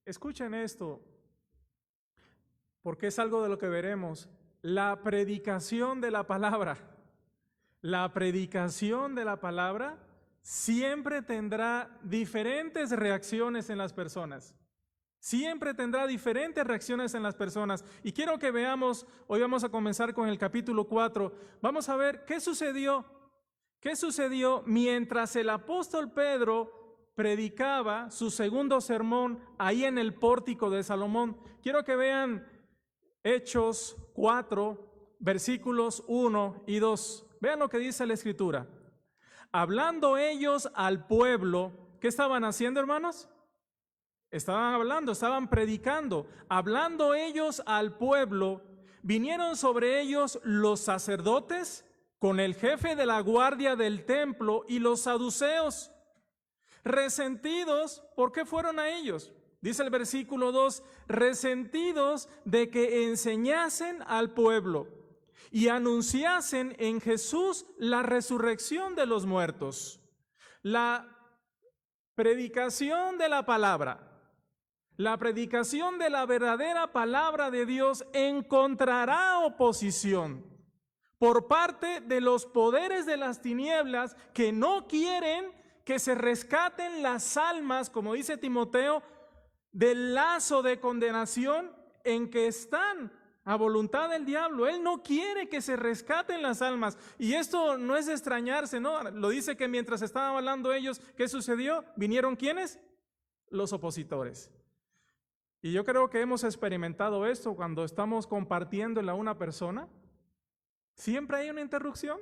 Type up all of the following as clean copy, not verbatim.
Escuchen esto, porque es algo de lo que veremos. La predicación de la palabra, siempre tendrá diferentes reacciones en las personas. Siempre tendrá diferentes reacciones en las personas. Y quiero que veamos, hoy vamos a comenzar con el capítulo 4. Vamos a ver qué sucedió. ¿Qué sucedió mientras el apóstol Pedro predicaba su segundo sermón ahí en el pórtico de Salomón? Quiero que vean Hechos 4, versículos 1 y 2. Vean lo que dice la Escritura. Hablando ellos al pueblo, ¿qué estaban haciendo, hermanos? Estaban hablando, estaban predicando. Hablando ellos al pueblo, vinieron sobre ellos los sacerdotes con el jefe de la guardia del templo y los saduceos, resentidos. ¿Por qué fueron a ellos? Dice el versículo 2, resentidos de que enseñasen al pueblo y anunciasen en Jesús la resurrección de los muertos. La predicación de la palabra, la predicación de la verdadera palabra de Dios encontrará oposición por parte de los poderes de las tinieblas que no quieren que se rescaten las almas, como dice Timoteo, del lazo de condenación en que están a voluntad del diablo. Él no quiere que se rescaten las almas. Y esto no es de extrañarse, ¿no? Lo dice que mientras estaban hablando ellos, ¿qué sucedió? ¿Vinieron quiénes? Los opositores. Y yo creo que hemos experimentado esto cuando estamos compartiéndole a una persona. Siempre hay una interrupción.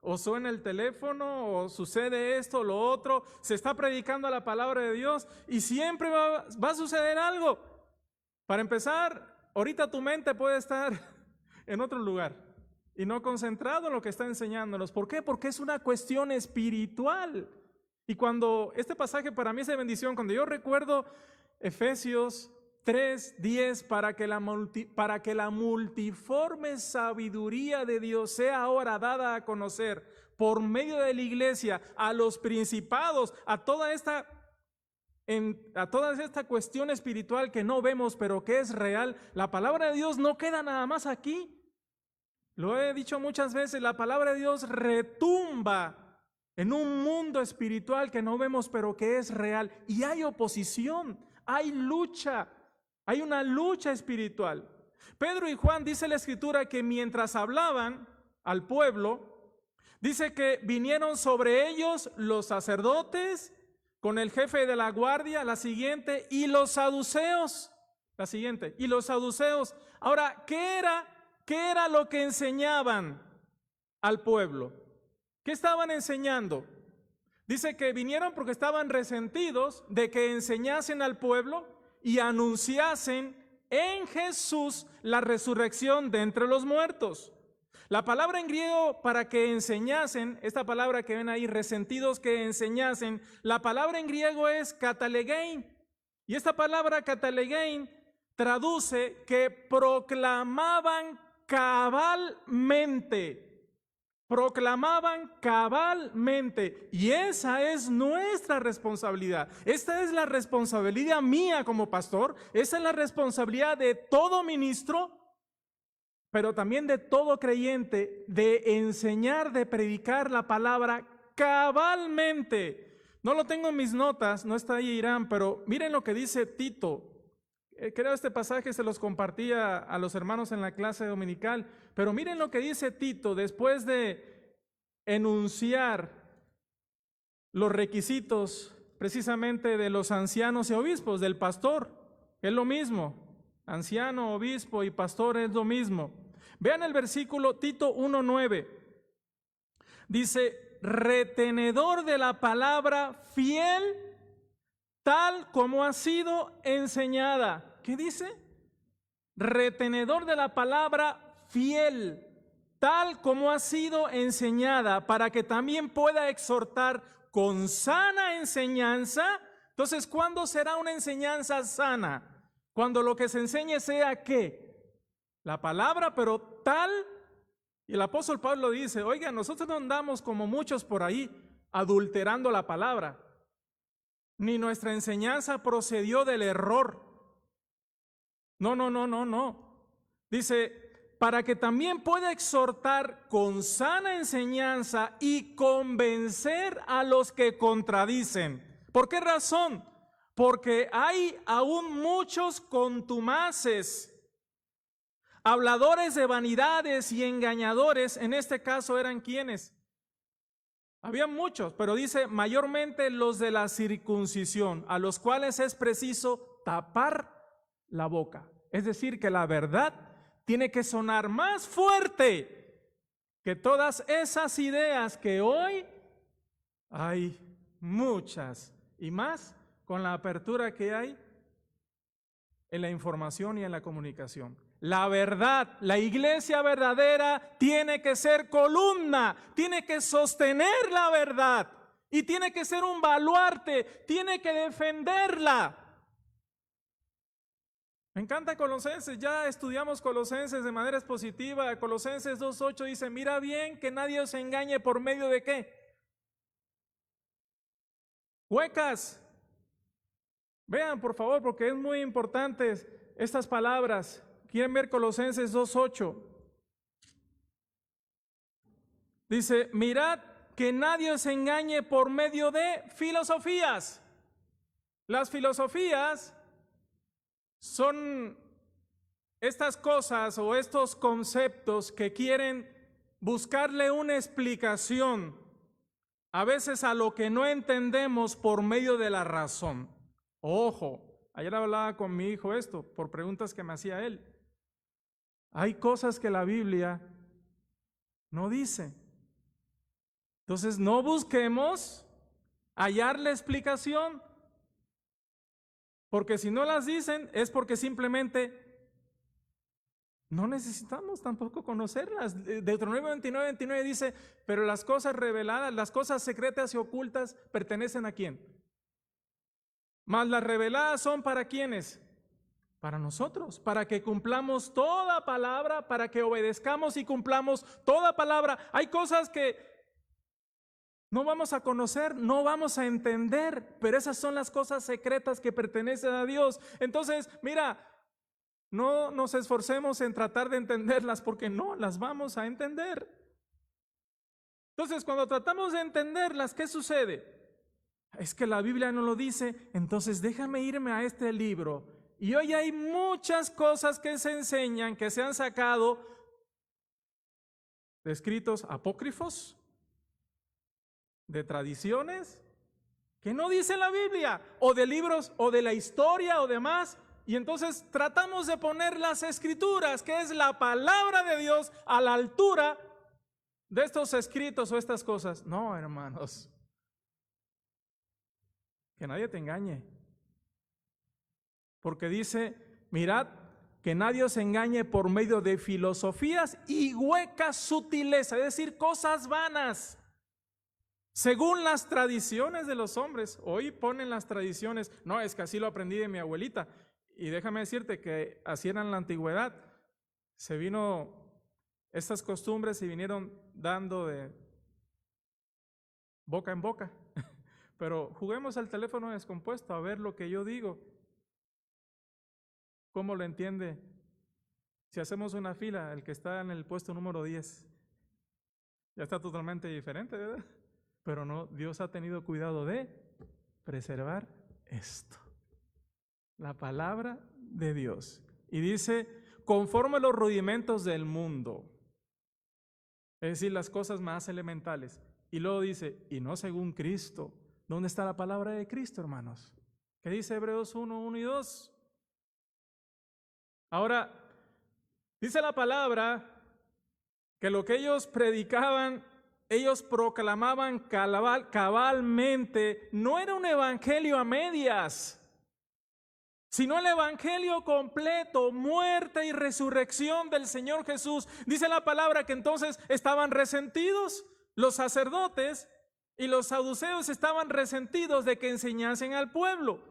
O suena el teléfono, o sucede esto o lo otro. Se está predicando la palabra de Dios y siempre va a suceder algo. Para empezar, ahorita tu mente puede estar en otro lugar y no concentrado en lo que está enseñándonos. ¿Por qué? Porque es una cuestión espiritual. Y cuando este pasaje para mí es de bendición, cuando yo recuerdo Efesios 3:10, para que la multiforme sabiduría de Dios sea ahora dada a conocer por medio de la iglesia a los principados, a toda esta cuestión espiritual que no vemos pero que es real. La palabra de Dios no queda nada más aquí. Lo he dicho muchas veces, la palabra de Dios retumba en un mundo espiritual que no vemos pero que es real. Y hay oposición, hay lucha. Hay una lucha espiritual. Pedro y Juan, dice la Escritura, que mientras hablaban al pueblo, dice que vinieron sobre ellos los sacerdotes con el jefe de la guardia, la siguiente, y los saduceos, la siguiente, y los saduceos. Ahora, ¿qué era lo que enseñaban al pueblo? ¿Qué estaban enseñando? Dice que vinieron porque estaban resentidos de que enseñasen al pueblo y anunciasen en Jesús la resurrección de entre los muertos. La palabra en griego para que enseñasen, esta palabra que ven ahí, resentidos que enseñasen, la palabra en griego es katalegein. Y esta palabra katalegein traduce que proclamaban cabalmente. Proclamaban cabalmente, y esa es nuestra responsabilidad. Esta es la responsabilidad mía como pastor, esa es la responsabilidad de todo ministro, pero también de todo creyente, de enseñar, de predicar la palabra cabalmente. No lo tengo en mis notas, no está ahí Irán, pero miren lo que dice Tito. Creo este pasaje se los compartía a los hermanos en la clase dominical, pero miren lo que dice Tito después de enunciar los requisitos precisamente de los ancianos y obispos, del pastor. Es lo mismo, anciano, obispo y pastor es lo mismo. Vean el versículo Tito 1:9. Dice, retenedor de la palabra fiel, tal como ha sido enseñada. ¿Qué dice? Retenedor de la palabra fiel, tal como ha sido enseñada, para que también pueda exhortar con sana enseñanza. Entonces, ¿cuándo será una enseñanza sana? Cuando lo que se enseñe sea ¿qué? La palabra, pero tal. Y el apóstol Pablo dice, oiga, nosotros no andamos como muchos por ahí adulterando la palabra. Ni nuestra enseñanza procedió del error. No, no, no, no, no. Dice, para que también pueda exhortar con sana enseñanza y convencer a los que contradicen. ¿Por qué razón? Porque hay aún muchos contumaces, habladores de vanidades y engañadores. En este caso eran ¿quiénes? Había muchos, pero dice mayormente los de la circuncisión, a los cuales es preciso tapar la boca. Es decir, que la verdad tiene que sonar más fuerte que todas esas ideas que hoy hay muchas, y más con la apertura que hay en la información y en la comunicación. La verdad, la iglesia verdadera tiene que ser columna, tiene que sostener la verdad y tiene que ser un baluarte, tiene que defenderla. Me encanta Colosenses, ya estudiamos Colosenses de manera expositiva. Colosenses 2:8 dice, mira bien que nadie os engañe por medio de ¿qué? Huecas. Vean por favor, porque es muy importante estas palabras. ¿Quieren ver Colosenses 2:8? Dice, mirad que nadie os engañe por medio de filosofías. Las filosofías son estas cosas o estos conceptos que quieren buscarle una explicación, a veces a lo que no entendemos por medio de la razón. Ojo, ayer hablaba con mi hijo esto, por preguntas que me hacía él. Hay cosas que la Biblia no dice. Entonces no busquemos hallar la explicación, porque si no las dicen es porque simplemente no necesitamos tampoco conocerlas. Deuteronomio 29:29 dice, pero las cosas reveladas, las cosas secretas y ocultas pertenecen ¿a quién? Mas las reveladas son ¿para quiénes? Para nosotros, para que cumplamos toda palabra, para que obedezcamos y cumplamos toda palabra. Hay cosas que no vamos a conocer, no vamos a entender, pero esas son las cosas secretas que pertenecen a Dios. Entonces, mira, no nos esforcemos en tratar de entenderlas porque no las vamos a entender. Entonces, cuando tratamos de entenderlas, ¿qué sucede? Es que la Biblia no lo dice, entonces déjame irme a este libro. Y hoy hay muchas cosas que se enseñan, que se han sacado de escritos apócrifos, de tradiciones, que no dice la Biblia, o de libros, o de la historia, o demás. Y entonces tratamos de poner las escrituras, que es la palabra de Dios, a la altura de estos escritos o estas cosas. No, hermanos. Que nadie te engañe. Porque dice, mirad, que nadie os engañe por medio de filosofías y huecas sutilezas, es decir, cosas vanas, según las tradiciones de los hombres. Hoy ponen las tradiciones, no, es que así lo aprendí de mi abuelita. Y déjame decirte que así era en la antigüedad. Se vino, estas costumbres se vinieron dando de boca en boca. Pero juguemos al teléfono descompuesto a ver lo que yo digo. ¿Cómo lo entiende? Si hacemos una fila, el que está en el puesto número 10, ya está totalmente diferente, ¿verdad? Pero no, Dios ha tenido cuidado de preservar esto. La palabra de Dios. Y dice, conforme a los rudimentos del mundo. Es decir, las cosas más elementales. Y luego dice, y no según Cristo. ¿Dónde está la palabra de Cristo, hermanos? ¿Qué dice Hebreos 1:1 y 2? Ahora, dice la palabra que lo que ellos predicaban, ellos proclamaban cabalmente, no era un evangelio a medias, sino el evangelio completo, muerte y resurrección del Señor Jesús. Dice la palabra que entonces estaban resentidos los sacerdotes y los saduceos, estaban resentidos de que enseñasen al pueblo.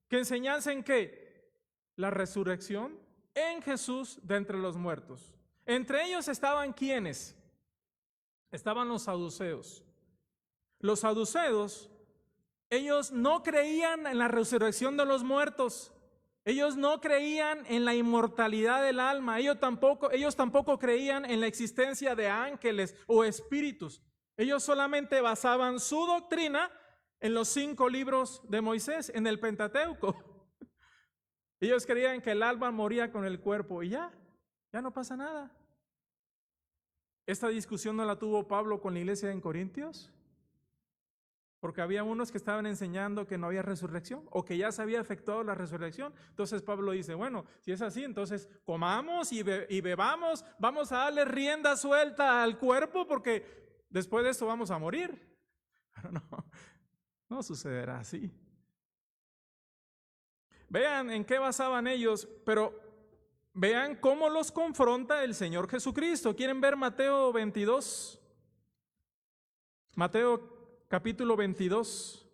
¿Que enseñasen qué? La resurrección en Jesús de entre los muertos. Entre ellos estaban ¿quiénes? Estaban los saduceos. Los saduceos, ellos no creían en la resurrección de los muertos. Ellos no creían en la inmortalidad del alma, ellos tampoco creían en la existencia de ángeles o espíritus. Ellos solamente basaban su doctrina en los 5 libros de Moisés, en el Pentateuco. Ellos creían que el alma moría con el cuerpo y ya no pasa nada. Esta discusión no la tuvo Pablo con la iglesia en Corintios, porque había unos que estaban enseñando que no había resurrección o que ya se había efectuado la resurrección. Entonces Pablo dice, bueno, si es así, entonces comamos y bebamos, vamos a darle rienda suelta al cuerpo porque después de esto vamos a morir. Pero no sucederá así. Vean en qué basaban ellos, pero vean cómo los confronta el Señor Jesucristo. ¿Quieren ver Mateo 22? Mateo capítulo 22,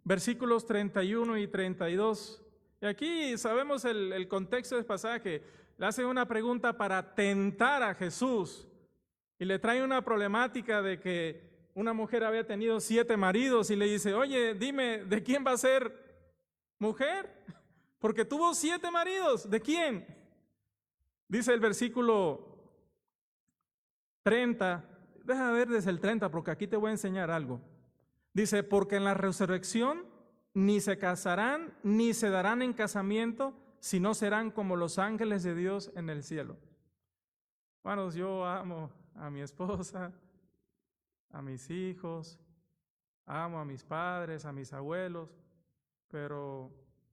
versículos 31 y 32. Y aquí sabemos el contexto del pasaje. Le hace una pregunta para tentar a Jesús y le trae una problemática de que una mujer había tenido 7 maridos y le dice, oye, dime, ¿de quién va a ser mujer? Porque tuvo 7 maridos, ¿de quién? Dice el versículo 30. Deja ver desde el 30 porque aquí te voy a enseñar algo. Dice, porque en la resurrección ni se casarán ni se darán en casamiento, sino serán como los ángeles de Dios en el cielo. Hermanos, yo amo a mi esposa, a mis hijos, amo a mis padres, a mis abuelos, pero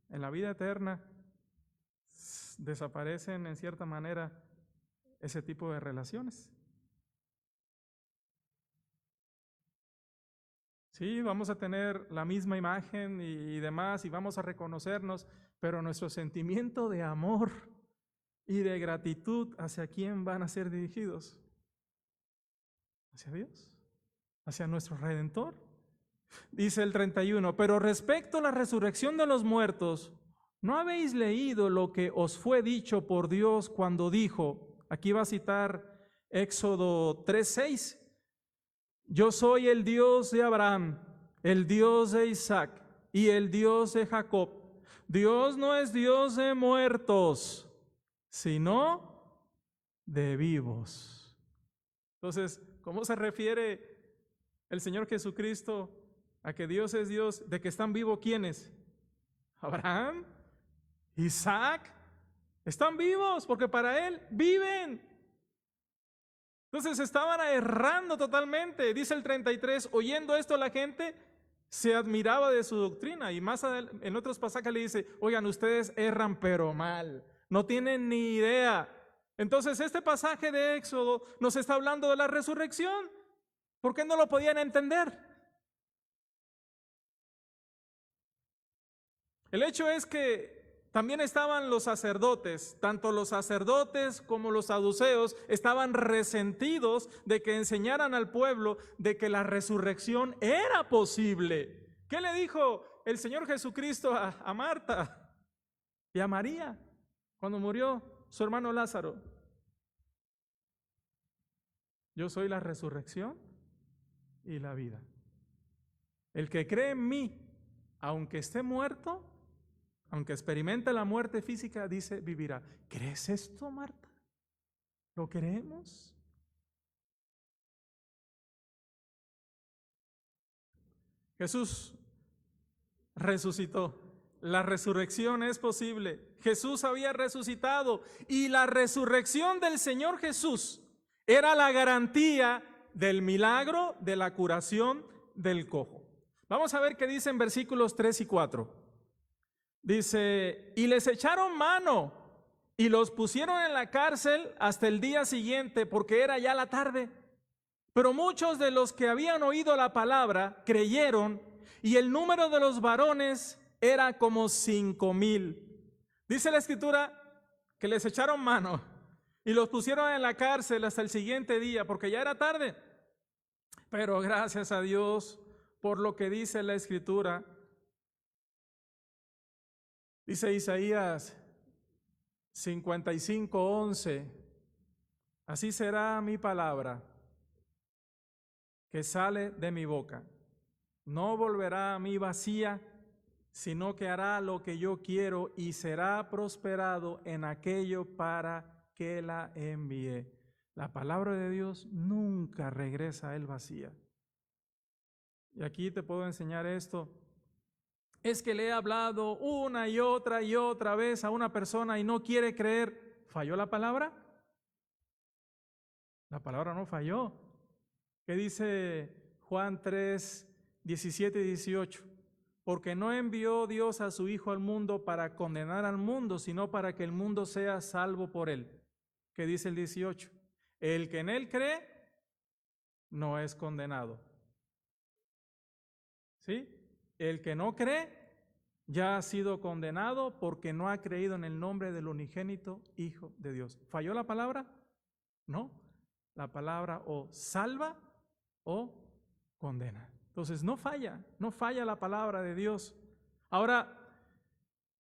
en la vida eterna desaparecen en cierta manera ese tipo de relaciones. Sí, vamos a tener la misma imagen y demás, y vamos a reconocernos, pero nuestro sentimiento de amor y de gratitud, ¿hacia quién van a ser dirigidos? ¿Hacia Dios? ¿Hacia nuestro Redentor? Dice el 31, pero respecto a la resurrección de los muertos, ¿no habéis leído lo que os fue dicho por Dios cuando dijo, aquí va a citar Éxodo 3:6, yo soy el Dios de Abraham, el Dios de Isaac y el Dios de Jacob. Dios no es Dios de muertos, sino de vivos. Entonces, ¿cómo se refiere el Señor Jesucristo a que Dios es Dios? ¿De que están vivos quiénes? Abraham, Isaac, están vivos porque para Él viven. Entonces estaban errando totalmente. Dice el 33, oyendo esto la gente se admiraba de su doctrina. Y más adelante, en otros pasajes le dice, oigan, ustedes erran pero mal, no tienen ni idea. Entonces este pasaje de Éxodo nos está hablando de la resurrección. ¿Por qué no lo podían entender? El hecho es que también estaban los sacerdotes, tanto los sacerdotes como los saduceos estaban resentidos de que enseñaran al pueblo de que la resurrección era posible. ¿Qué le dijo el Señor Jesucristo a Marta y a María cuando murió su hermano Lázaro? Yo soy la resurrección y la vida. El que cree en mí, aunque esté muerto, aunque experimente la muerte física, dice, vivirá. ¿Crees esto, Marta? ¿Lo creemos? Jesús resucitó. La resurrección es posible. Jesús había resucitado y la resurrección del Señor Jesús era la garantía del milagro de la curación del cojo. Vamos a ver qué dice en versículos 3 y 4. Dice, y les echaron mano y los pusieron en la cárcel hasta el día siguiente porque era ya la tarde. Pero muchos de los que habían oído la palabra creyeron y el número de los varones era como 5,000. Dice la escritura que les echaron mano y los pusieron en la cárcel hasta el siguiente día porque ya era tarde. Pero gracias a Dios por lo que dice la escritura. Dice Isaías 55:11, así será mi palabra que sale de mi boca. No volverá a mí vacía, sino que hará lo que yo quiero y será prosperado en aquello para que la envié. La palabra de Dios nunca regresa a él vacía. Y aquí te puedo enseñar esto. Es que le he hablado una y otra vez a una persona y no quiere creer. ¿Falló la palabra? La palabra no falló. ¿Qué dice Juan 3, 17 y 18? Porque no envió Dios a su Hijo al mundo para condenar al mundo, sino para que el mundo sea salvo por él. ¿Qué dice el 18? El que en él cree no es condenado. ¿Sí? El que no cree ya ha sido condenado porque no ha creído en el nombre del unigénito Hijo de Dios. ¿Falló la palabra? No. La palabra o salva o condena. Entonces no falla la palabra de Dios. Ahora,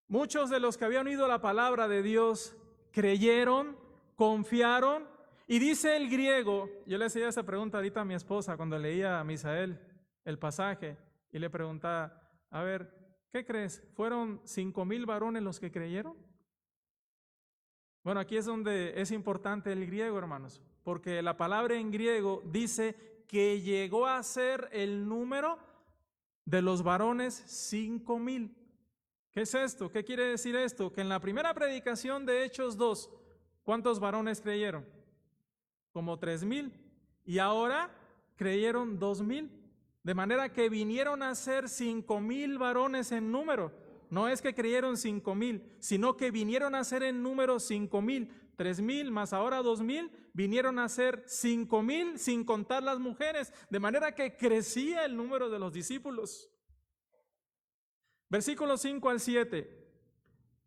muchos de los que habían oído la palabra de Dios creyeron, confiaron, y dice el griego, yo le hacía esa pregunta ahorita a mi esposa cuando leía a Misael el pasaje, y le preguntaba, a ver, ¿qué crees? ¿Fueron 5,000 varones los que creyeron? Bueno, aquí es donde es importante el griego, hermanos, porque la palabra en griego dice que llegó a ser el número de los varones 5,000. ¿Qué es esto? ¿Qué quiere decir esto? Que en la primera predicación de Hechos 2, ¿cuántos varones creyeron? Como 3,000. Y ahora creyeron 2,000. De manera que vinieron a ser 5,000 varones en número. No es que creyeron 5,000, sino que vinieron a ser en número 5,000. 3,000 más ahora 2,000, vinieron a ser 5,000 sin contar las mujeres. De manera que crecía el número de los discípulos. Versículos 5 al 7.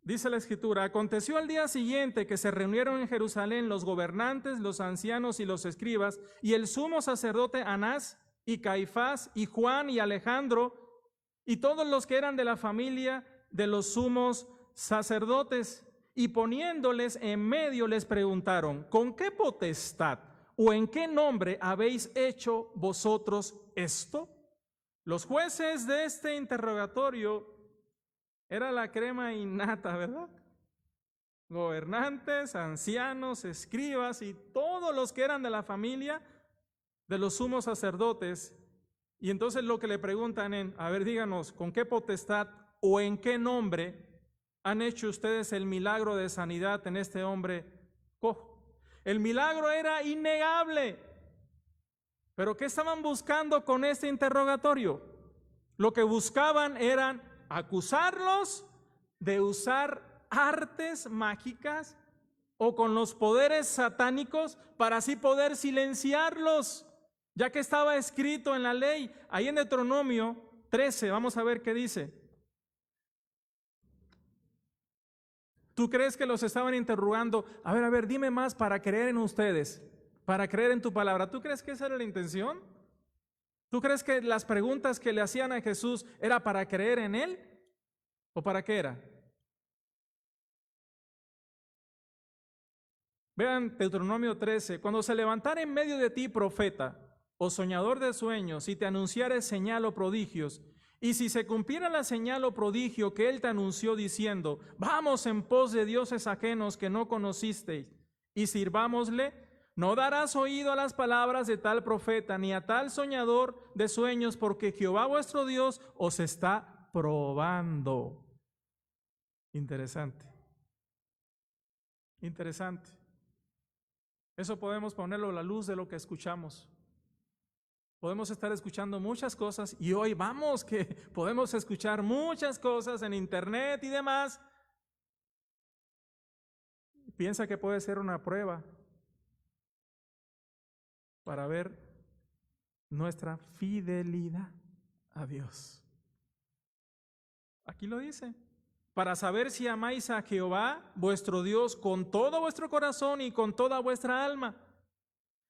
Dice la Escritura, aconteció al día siguiente que se reunieron en Jerusalén los gobernantes, los ancianos y los escribas, y el sumo sacerdote Anás, y Caifás, y Juan, y Alejandro, y todos los que eran de la familia de los sumos sacerdotes, y poniéndoles en medio les preguntaron, ¿con qué potestad o en qué nombre habéis hecho vosotros esto? Los jueces de este interrogatorio era la crema innata, ¿verdad? Gobernantes, ancianos, escribas y todos los que eran de la familia de los sumos sacerdotes. Y entonces lo que le preguntan a ver, díganos, ¿con qué potestad o en qué nombre han hecho ustedes el milagro de sanidad en este hombre cojo? El milagro era innegable. ¿Pero qué estaban buscando con este interrogatorio? Lo que buscaban eran acusarlos de usar artes mágicas o con los poderes satánicos para así poder silenciarlos, ya que estaba escrito en la ley, ahí en Deuteronomio 13, vamos a ver qué dice. ¿Tú crees que los estaban interrogando? A ver, dime más para creer en ustedes, para creer en tu palabra. ¿Tú crees que esa era la intención? ¿Tú crees que las preguntas que le hacían a Jesús era para creer en él? ¿O para qué era? Vean Deuteronomio 13, cuando se levantara en medio de ti profeta o soñador de sueños y te anunciare señal o prodigios, y si se cumpliera la señal o prodigio que él te anunció diciendo, vamos en pos de dioses ajenos que no conocisteis y sirvámosle, no darás oído a las palabras de tal profeta ni a tal soñador de sueños, porque Jehová vuestro Dios os está probando. Interesante. Interesante. Eso podemos ponerlo a la luz de lo que escuchamos. Podemos estar escuchando muchas cosas y hoy vamos que podemos escuchar muchas cosas en internet y demás. Piensa que puede ser una prueba para ver nuestra fidelidad a Dios. Aquí lo dice. Para saber si amáis a Jehová, vuestro Dios, con todo vuestro corazón y con toda vuestra alma.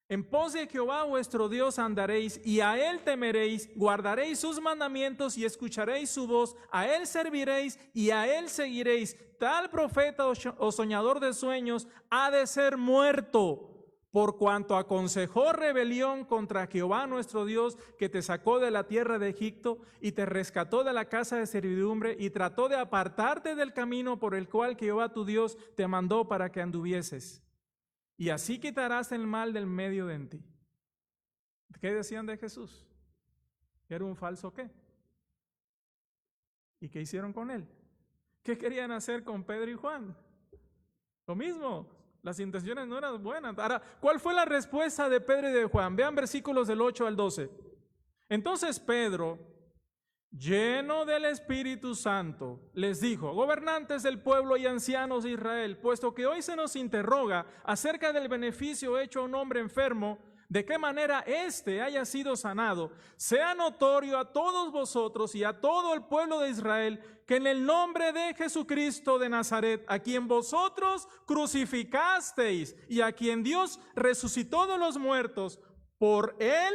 En pos de Jehová vuestro Dios andaréis, y a Él temeréis, guardaréis sus mandamientos y escucharéis su voz, a Él serviréis y a Él seguiréis. Tal profeta o soñador de sueños ha de ser muerto, por cuanto aconsejó rebelión contra Jehová nuestro Dios, que te sacó de la tierra de Egipto y te rescató de la casa de servidumbre y trató de apartarte del camino por el cual Jehová tu Dios te mandó para que anduvieses. Y así quitarás el mal del medio de ti. ¿Qué decían de Jesús? ¿Que era un falso qué? ¿Y qué hicieron con él? ¿Qué querían hacer con Pedro y Juan? Lo mismo. Las intenciones no eran buenas. Ahora, ¿cuál fue la respuesta de Pedro y de Juan? Vean versículos del 8 al 12. Entonces Pedro, lleno del Espíritu Santo, les dijo: gobernantes del pueblo y ancianos de Israel, puesto que hoy se nos interroga acerca del beneficio hecho a un hombre enfermo, de qué manera éste haya sido sanado, sea notorio a todos vosotros y a todo el pueblo de Israel que en el nombre de Jesucristo de Nazaret, a quien vosotros crucificasteis y a quien Dios resucitó de los muertos, por él,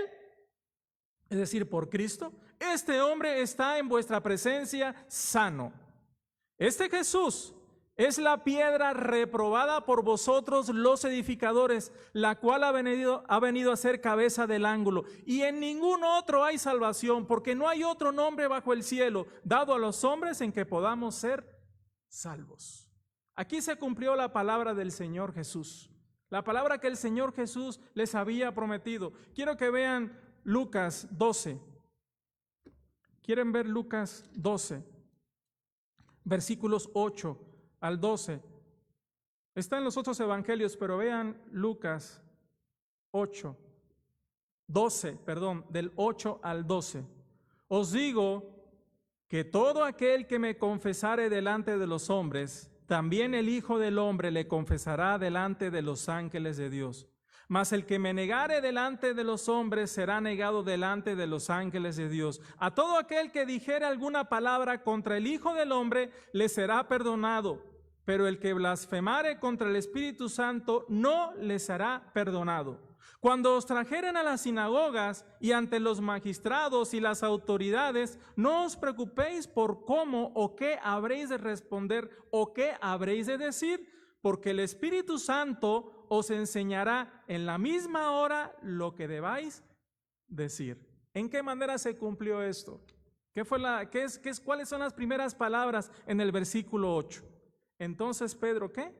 es decir, por Cristo, este hombre está en vuestra presencia sano. Este Jesús es la piedra reprobada por vosotros los edificadores, la cual ha venido a ser cabeza del ángulo. Y en ningún otro hay salvación, porque no hay otro nombre bajo el cielo dado a los hombres en que podamos ser salvos. Aquí se cumplió la palabra del Señor Jesús, la palabra que el Señor Jesús les había prometido. Quiero que vean Lucas 12. ¿Quieren ver Lucas 12? Versículos 8 al 12. Está en los otros evangelios, pero vean Lucas 12, del 8 al 12. Os digo que todo aquel que me confesare delante de los hombres, también el Hijo del Hombre le confesará delante de los ángeles de Dios. Mas el que me negare delante de los hombres será negado delante de los ángeles de Dios. A todo aquel que dijere alguna palabra contra el Hijo del Hombre le será perdonado, pero el que blasfemare contra el Espíritu Santo no le será perdonado. Cuando os trajeren a las sinagogas y ante los magistrados y las autoridades, no os preocupéis por cómo o qué habréis de responder o qué habréis de decir, porque el Espíritu Santo os enseñará en la misma hora lo que debáis decir. ¿En qué manera se cumplió esto? ¿Cuáles son las primeras palabras en el versículo 8? Entonces Pedro, ¿qué?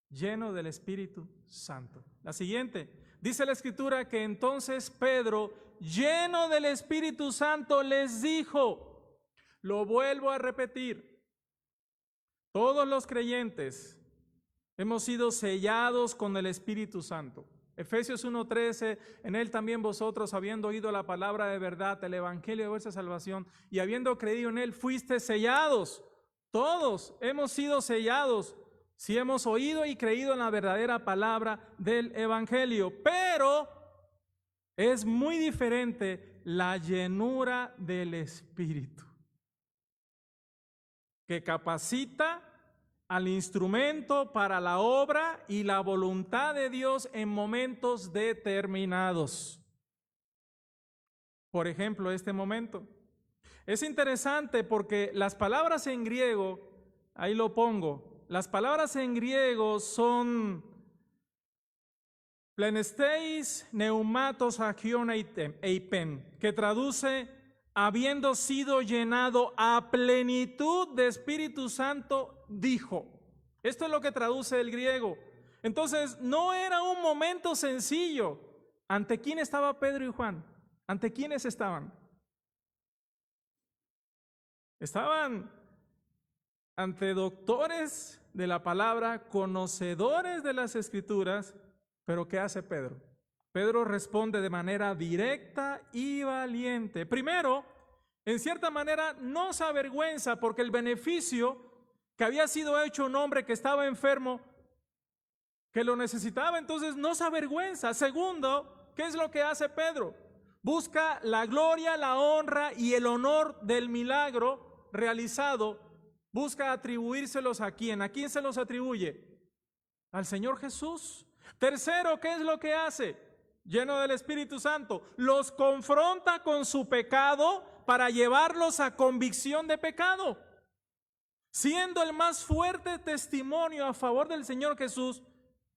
Lleno del Espíritu Santo. La siguiente, dice la Escritura que entonces Pedro, lleno del Espíritu Santo, les dijo, lo vuelvo a repetir, todos los creyentes hemos sido sellados con el Espíritu Santo. Efesios 1:13, en él también vosotros, habiendo oído la palabra de verdad, el evangelio de vuestra salvación, y habiendo creído en él, fuiste sellados. Todos hemos sido sellados si hemos oído y creído en la verdadera palabra del evangelio. Pero es muy diferente la llenura del Espíritu, que capacita al instrumento para la obra y la voluntad de Dios en momentos determinados. Por ejemplo, este momento. Es interesante porque las palabras en griego, ahí lo pongo, las palabras en griego son plenesteis neumatos agion eipen, que traduce habiendo sido llenado a plenitud de Espíritu Santo, dijo. Esto es lo que traduce el griego. Entonces, no era un momento sencillo. ¿Ante quién estaba Pedro y Juan? ¿Ante quiénes estaban? Estaban ante doctores de la palabra, conocedores de las Escrituras, pero ¿qué hace Pedro? Pedro responde de manera directa y valiente. Primero, en cierta manera, no se avergüenza porque el beneficio que había sido hecho a un hombre que estaba enfermo, que lo necesitaba, entonces no se avergüenza. Segundo, ¿qué es lo que hace Pedro? Busca la gloria, la honra y el honor del milagro realizado. Busca atribuírselos a quién. ¿A quién se los atribuye? Al Señor Jesús. Tercero, ¿qué es lo que hace? Lleno del Espíritu Santo, los confronta con su pecado para llevarlos a convicción de pecado, siendo el más fuerte testimonio a favor del Señor Jesús.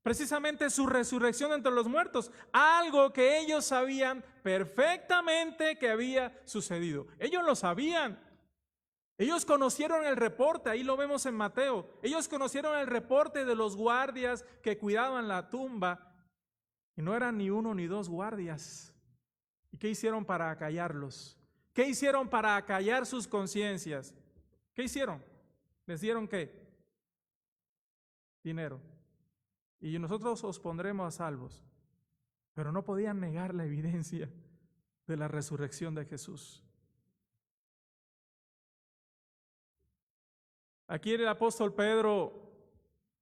precisamente su resurrección entre los muertos, algo que ellos sabían perfectamente que había sucedido. Ellos lo sabían. Ellos conocieron el reporte, ahí lo vemos en Mateo. Ellos conocieron el reporte de los guardias que cuidaban la tumba, y no eran ni uno ni dos guardias. ¿Y qué hicieron para acallarlos? ¿Qué hicieron para acallar sus conciencias? ¿Qué hicieron? ¿Les dieron qué? Dinero. Y nosotros os pondremos a salvos. Pero no podían negar la evidencia de la resurrección de Jesús. Aquí el apóstol Pedro,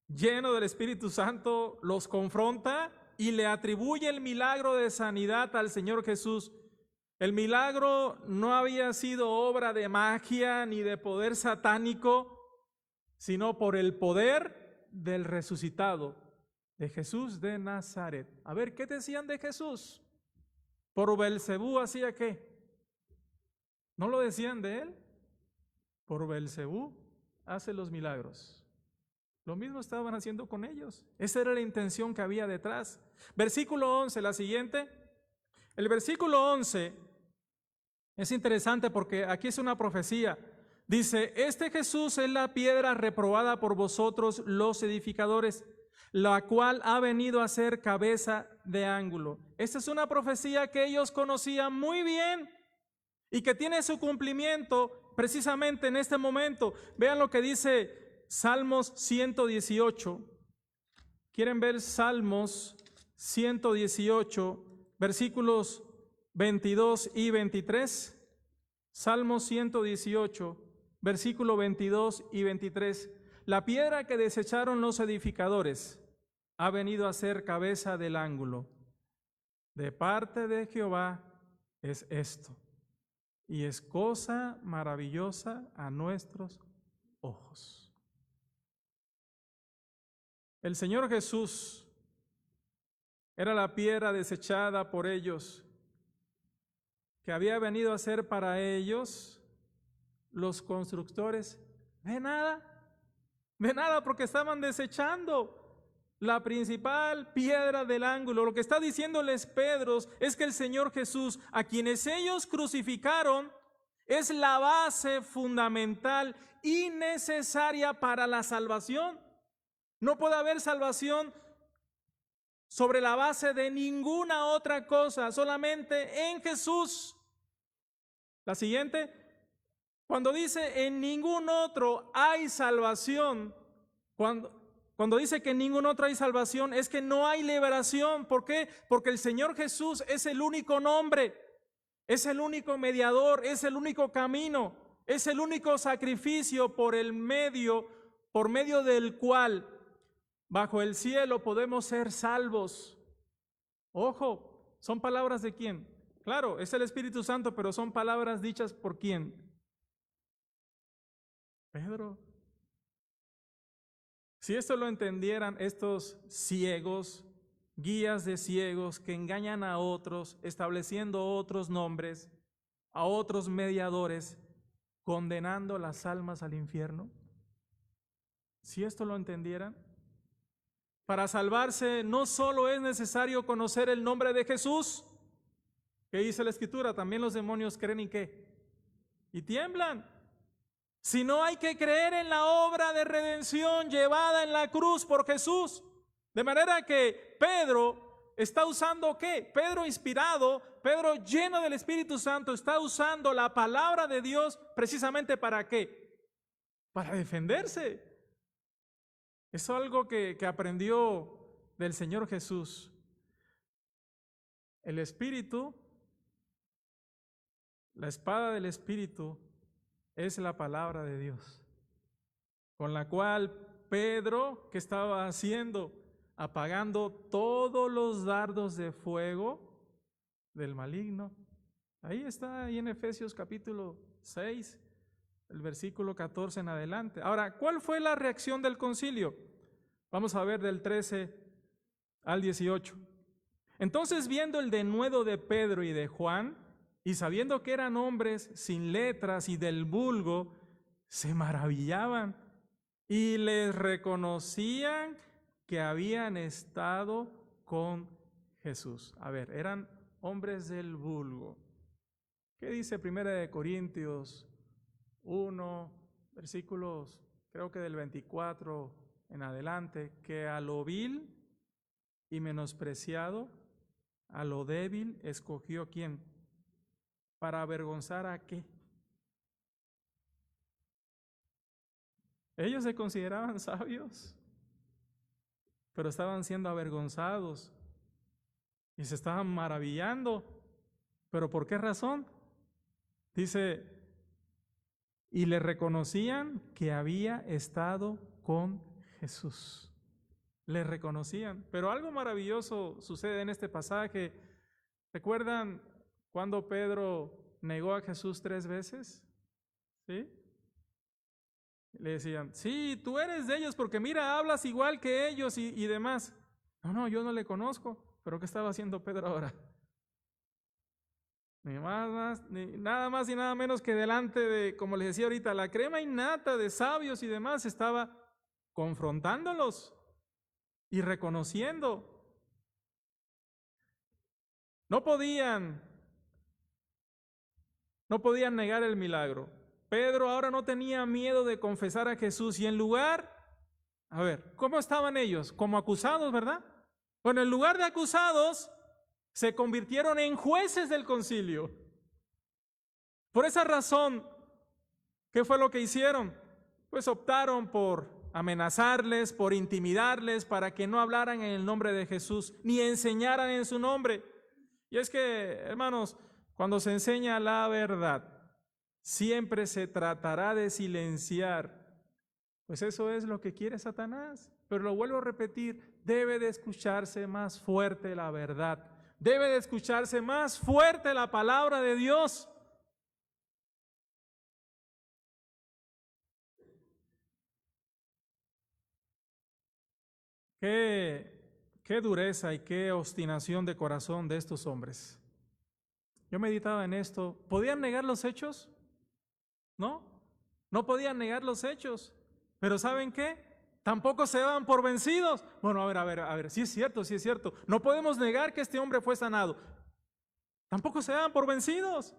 lleno del Espíritu Santo, los confronta y le atribuye el milagro de sanidad al Señor Jesús. El milagro no había sido obra de magia ni de poder satánico, sino por el poder del resucitado, de Jesús de Nazaret. A ver, ¿qué decían de Jesús? ¿Por Beelzebú hacía qué? ¿No lo decían de él? Por Beelzebú hace los milagros. Lo mismo estaban haciendo con ellos. Esa era la intención que había detrás. Versículo 11, la siguiente. El versículo 11 es interesante porque aquí es una profecía. Dice, este Jesús es la piedra reprobada por vosotros los edificadores, la cual ha venido a ser cabeza de ángulo. Esta es una profecía que ellos conocían muy bien y que tiene su cumplimiento precisamente en este momento. Vean lo que dice Salmos 118. ¿Quieren ver Salmos 118, versículos 22 y 23? Salmos 118, versículo 22 y 23. La piedra que desecharon los edificadores ha venido a ser cabeza del ángulo. De parte de Jehová es esto, y es cosa maravillosa a nuestros ojos. El Señor Jesús era la piedra desechada por ellos, que había venido a ser para ellos los constructores de nada, porque estaban desechando la principal piedra del ángulo. Lo que está diciéndoles Pedro es que el Señor Jesús, a quienes ellos crucificaron, es la base fundamental y necesaria para la salvación. No puede haber salvación sobre la base de ninguna otra cosa, solamente en Jesús. La siguiente, cuando dice en ningún otro hay salvación, cuando dice que en ningún otro hay salvación, es que no hay liberación. ¿Por qué? Porque el Señor Jesús es el único nombre, es el único mediador, es el único camino, es el único sacrificio por medio del cual bajo el cielo podemos ser salvos. Ojo, ¿son palabras de quién? Claro, es el Espíritu Santo, pero son palabras dichas por quién. Pedro. Si esto lo entendieran estos ciegos, guías de ciegos que engañan a otros, estableciendo otros nombres, a otros mediadores, condenando las almas al infierno, si esto lo entendieran, para salvarse no solo es necesario conocer el nombre de Jesús, que dice la Escritura, también los demonios creen y ¿qué? Y tiemblan. Sino hay que creer en la obra de redención llevada en la cruz por Jesús. De manera que Pedro está usando ¿qué? Pedro inspirado, Pedro lleno del Espíritu Santo, está usando la palabra de Dios precisamente ¿para qué? Para defenderse. Es algo que aprendió del Señor Jesús. El Espíritu, la espada del Espíritu, es la palabra de Dios, con la cual Pedro, ¿qué estaba haciendo? Apagando todos los dardos de fuego del maligno. Ahí está, ahí en Efesios capítulo 6, el versículo 14 en adelante. Ahora, ¿cuál fue la reacción del concilio? Vamos a ver del 13 al 18. Entonces, viendo el denuedo de Pedro y de Juan, y sabiendo que eran hombres sin letras y del vulgo, se maravillaban y les reconocían que habían estado con Jesús. A ver, eran hombres del vulgo. ¿Qué dice 1 Corintios 1, versículos, creo que del 24 en adelante? Que a lo vil y menospreciado, a lo débil, escogió ¿quién? ¿Para avergonzar a qué? Ellos se consideraban sabios, pero estaban siendo avergonzados y se estaban maravillando. ¿Pero por qué razón? Dice, y le reconocían que había estado con Jesús. Le reconocían. Pero algo maravilloso sucede en este pasaje. ¿Recuerdan cuando Pedro negó a Jesús 3 veces? ¿Sí? Le decían, sí, tú eres de ellos porque mira, hablas igual que ellos y demás. No, yo no le conozco. ¿Pero qué estaba haciendo Pedro ahora? Nada más y nada menos que delante de, como les decía ahorita, la crema innata de sabios y demás, estaba confrontándolos y reconociendo. No podían negar el milagro. Pedro ahora no tenía miedo de confesar a Jesús y en lugar, a ver, ¿cómo estaban ellos? Como acusados, ¿verdad? Bueno, en lugar de acusados, se convirtieron en jueces del concilio. Por esa razón, ¿qué fue lo que hicieron? Pues optaron por amenazarles, por intimidarles, para que no hablaran en el nombre de Jesús, ni enseñaran en su nombre. Y es que, hermanos, cuando se enseña la verdad, siempre se tratará de silenciar. Pues eso es lo que quiere Satanás. Pero lo vuelvo a repetir, debe de escucharse más fuerte la verdad. Debe de escucharse más fuerte la palabra de Dios. Qué dureza y qué obstinación de corazón de estos hombres. Yo meditaba en esto. ¿Podían negar los hechos? No podían negar los hechos. Pero ¿saben qué? Tampoco se daban por vencidos. Bueno, a ver, sí es cierto. No podemos negar que este hombre fue sanado. Tampoco se daban por vencidos.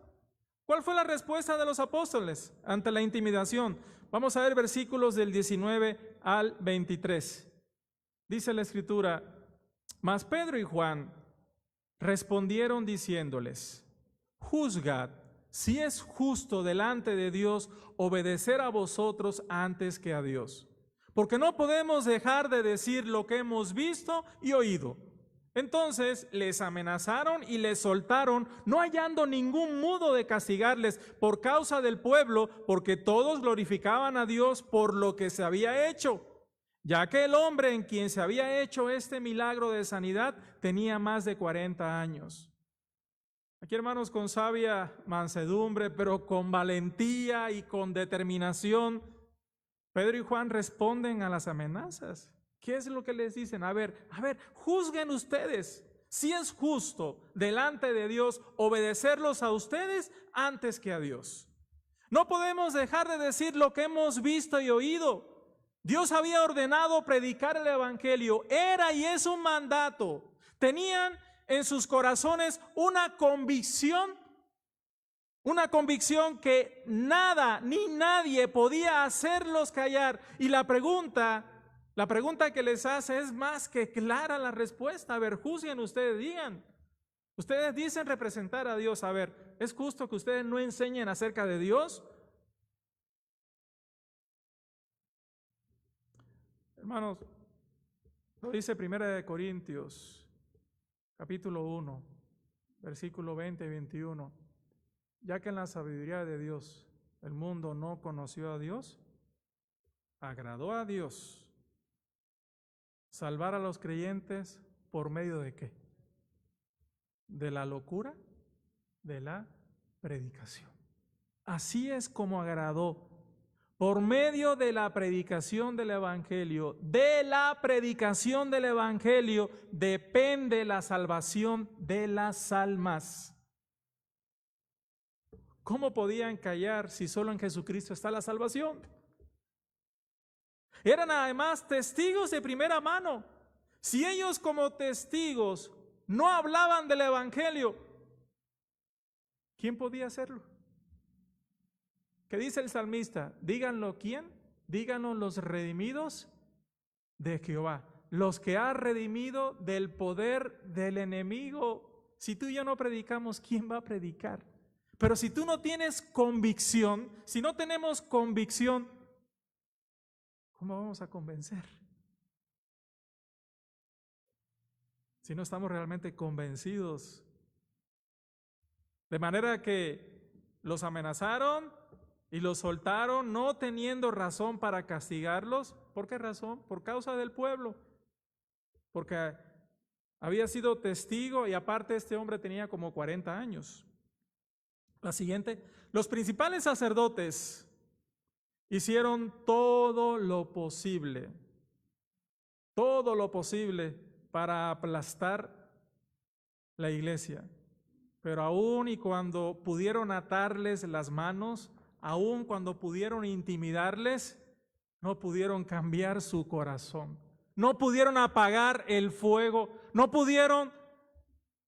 ¿Cuál fue la respuesta de los apóstoles ante la intimidación? Vamos a ver versículos del 19 al 23. Dice la Escritura, mas Pedro y Juan respondieron diciéndoles, juzgad si es justo delante de Dios obedecer a vosotros antes que a Dios. Porque no podemos dejar de decir lo que hemos visto y oído. Entonces les amenazaron y les soltaron, no hallando ningún modo de castigarles por causa del pueblo, porque todos glorificaban a Dios por lo que se había hecho, ya que el hombre en quien se había hecho este milagro de sanidad tenía más de 40 años. Aquí, hermanos, con sabia mansedumbre, pero con valentía y con determinación, Pedro y Juan responden a las amenazas. ¿Qué es lo que les dicen? A ver, juzguen ustedes si es justo delante de Dios obedecerlos a ustedes antes que a Dios. No podemos dejar de decir lo que hemos visto y oído. Dios había ordenado predicar el evangelio, era y es un mandato. Tenían en sus corazones una convicción que nada ni nadie podía hacerlos callar. Y la pregunta que les hace es más que clara la respuesta. A ver, juzguen ustedes, digan. Ustedes dicen representar a Dios. A ver, ¿es justo que ustedes no enseñen acerca de Dios? Hermanos, lo dice 1 Corintios, capítulo 1, versículo 20 y 21. Ya que en la sabiduría de Dios el mundo no conoció a Dios, agradó a Dios salvar a los creyentes por medio de ¿qué? De la locura de la predicación. Así es como agradó. Por medio de la predicación del Evangelio, depende la salvación de las almas. ¿Cómo podían callar si solo en Jesucristo está la salvación? Eran además testigos de primera mano. Si ellos como testigos no hablaban del Evangelio, ¿quién podía hacerlo? ¿Qué dice el salmista? Díganlo ¿quién? Díganlo los redimidos de Jehová, los que ha redimido del poder del enemigo. Si tú y yo no predicamos, ¿quién va a predicar? Pero si tú no tienes convicción, si no tenemos convicción, ¿cómo vamos a convencer? Si no estamos realmente convencidos. De manera que los amenazaron y los soltaron, no teniendo razón para castigarlos. ¿Por qué razón? Por causa del pueblo. Porque había sido testigo y aparte este hombre tenía como 40 años. La siguiente, los principales sacerdotes hicieron todo lo posible para aplastar la iglesia. Pero aún y cuando pudieron atarles las manos, aún cuando pudieron intimidarles, no pudieron cambiar su corazón. No pudieron apagar el fuego, no pudieron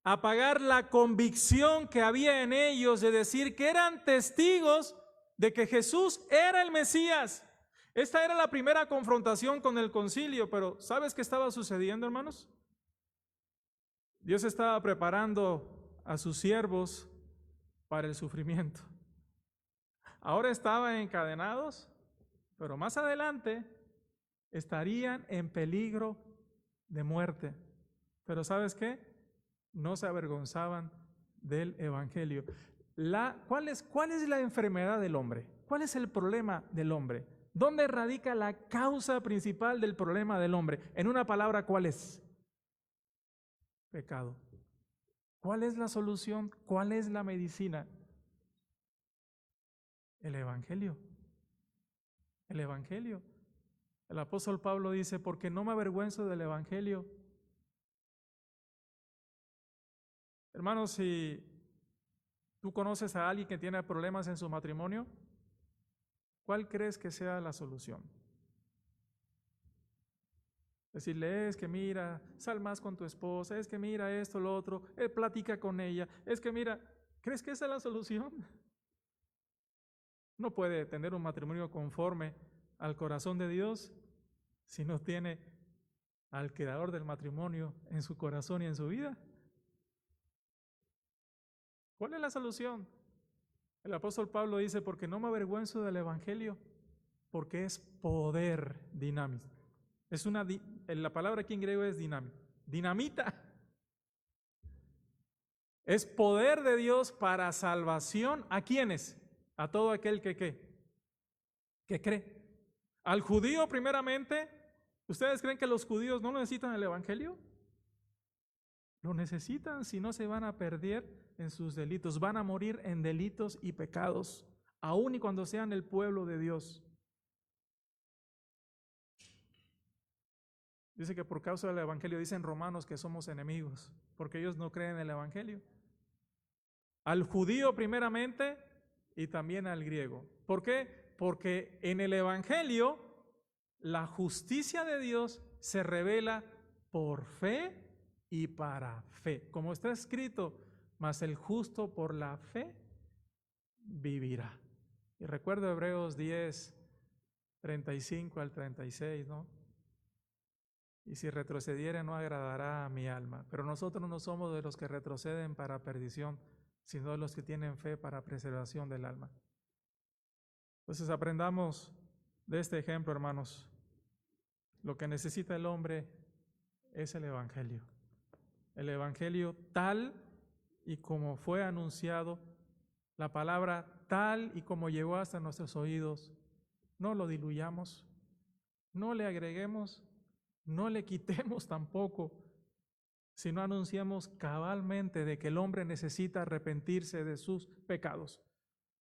apagar la convicción que había en ellos de decir que eran testigos de que Jesús era el Mesías. Esta era la primera confrontación con el concilio, pero ¿sabes qué estaba sucediendo, hermanos? Dios estaba preparando a sus siervos para el sufrimiento. Ahora estaban encadenados, pero más adelante estarían en peligro de muerte. Pero ¿sabes qué? No se avergonzaban del Evangelio. ¿Cuál es la enfermedad del hombre? ¿Cuál es el problema del hombre? ¿Dónde radica la causa principal del problema del hombre? En una palabra, ¿cuál es? Pecado. ¿Cuál es la solución? ¿Cuál es la medicina? El Evangelio. El Evangelio. El apóstol Pablo dice, porque no me avergüenzo del Evangelio. Hermanos, si tú conoces a alguien que tiene problemas en su matrimonio, ¿cuál crees que sea la solución? Decirle, es que mira, sal más con tu esposa, es que mira esto, lo otro, platica con ella, es que mira, ¿crees que esa es la solución? No puede tener un matrimonio conforme al corazón de Dios si no tiene al creador del matrimonio en su corazón y en su vida. ¿Cuál es la solución? El apóstol Pablo dice, porque no me avergüenzo del Evangelio, porque es poder dinámico. La palabra aquí en griego es dinamita. Es poder de Dios para salvación. ¿A quiénes? A todo aquel que cree. Al judío primeramente. ¿Ustedes creen que los judíos no necesitan el Evangelio? Lo necesitan, si no se van a perder en sus delitos, van a morir en delitos y pecados, aun y cuando sean el pueblo de Dios. Dice que por causa del Evangelio, dicen Romanos que somos enemigos, porque ellos no creen en el Evangelio. Al judío primeramente y también al griego. ¿Por qué? Porque en el Evangelio la justicia de Dios se revela por fe y para fe. Como está escrito, mas el justo por la fe vivirá. Y recuerdo Hebreos 10, 35 al 36, ¿no? Y si retrocediere no agradará a mi alma. Pero nosotros no somos de los que retroceden para perdición, sino de los que tienen fe para preservación del alma. Entonces aprendamos de este ejemplo, hermanos. Lo que necesita el hombre es el Evangelio. El Evangelio tal y como fue anunciado, la palabra tal y como llegó hasta nuestros oídos, no lo diluyamos, no le agreguemos, no le quitemos tampoco, sino anunciamos cabalmente de que el hombre necesita arrepentirse de sus pecados,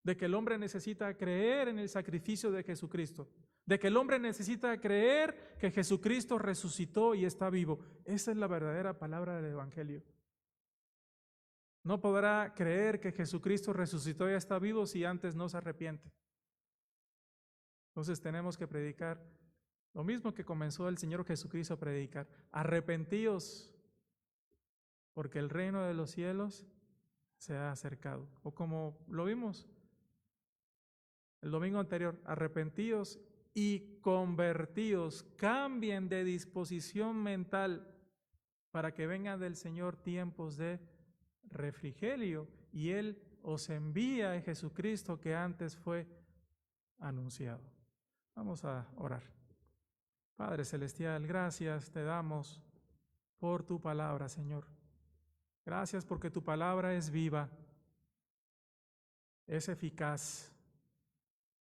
de que el hombre necesita creer en el sacrificio de Jesucristo, de que el hombre necesita creer que Jesucristo resucitó y está vivo. Esa es la verdadera palabra del Evangelio. No podrá creer que Jesucristo resucitó y está vivo si antes no se arrepiente. Entonces tenemos que predicar Lo mismo que comenzó el Señor Jesucristo a predicar. Arrepentíos, porque el reino de los cielos se ha acercado. O como lo vimos el domingo anterior, arrepentíos y convertíos, cambien de disposición mental para que vengan del Señor tiempos de refrigerio y Él os envía a Jesucristo que antes fue anunciado. Vamos a orar. Padre Celestial, gracias te damos por tu palabra, Señor. Gracias porque tu palabra es viva, es eficaz.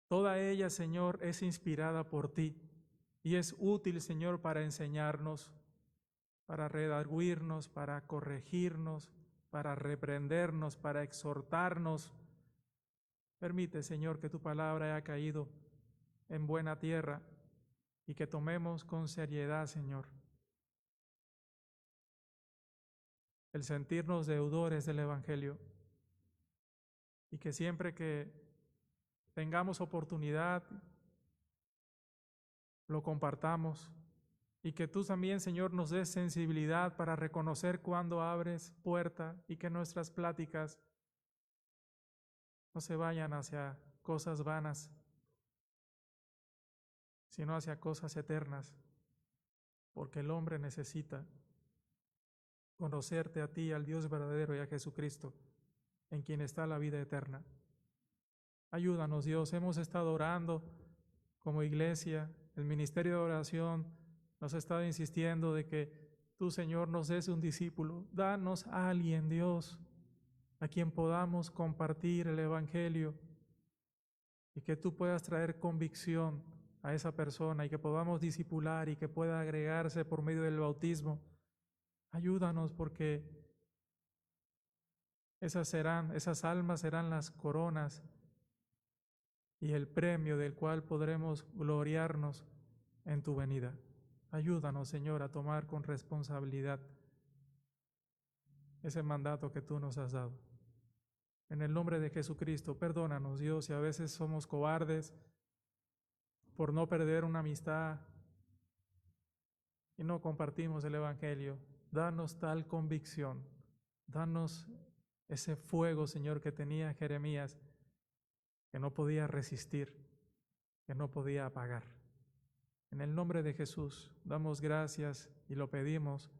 Toda ella, Señor, es inspirada por ti y es útil, Señor, para enseñarnos, para redarguirnos, para corregirnos, para reprendernos, para exhortarnos. Permite, Señor, que tu palabra haya caído en buena tierra y que tomemos con seriedad, Señor, el sentirnos deudores del Evangelio y que siempre que tengamos oportunidad lo compartamos y que tú también, Señor, nos des sensibilidad para reconocer cuando abres puerta y que nuestras pláticas no se vayan hacia cosas vanas, sino hacia cosas eternas, porque el hombre necesita conocerte a ti, al Dios verdadero y a Jesucristo, en quien está la vida eterna. Ayúdanos, Dios, hemos estado orando como iglesia, el ministerio de oración nos ha estado insistiendo de que tú, Señor, nos des un discípulo. Danos a alguien, Dios, a quien podamos compartir el Evangelio y que tú puedas traer convicción a esa persona y que podamos discipular y que pueda agregarse por medio del bautismo. Ayúdanos porque esas almas serán las coronas y el premio del cual podremos gloriarnos en tu venida. Ayúdanos, Señor, a tomar con responsabilidad ese mandato que tú nos has dado. En el nombre de Jesucristo, perdónanos, Dios, si a veces somos cobardes por no perder una amistad y no compartimos el Evangelio. Danos tal convicción, danos ese fuego, Señor, que tenía Jeremías, que no podía resistir, que no podía apagar. En el nombre de Jesús, damos gracias y lo pedimos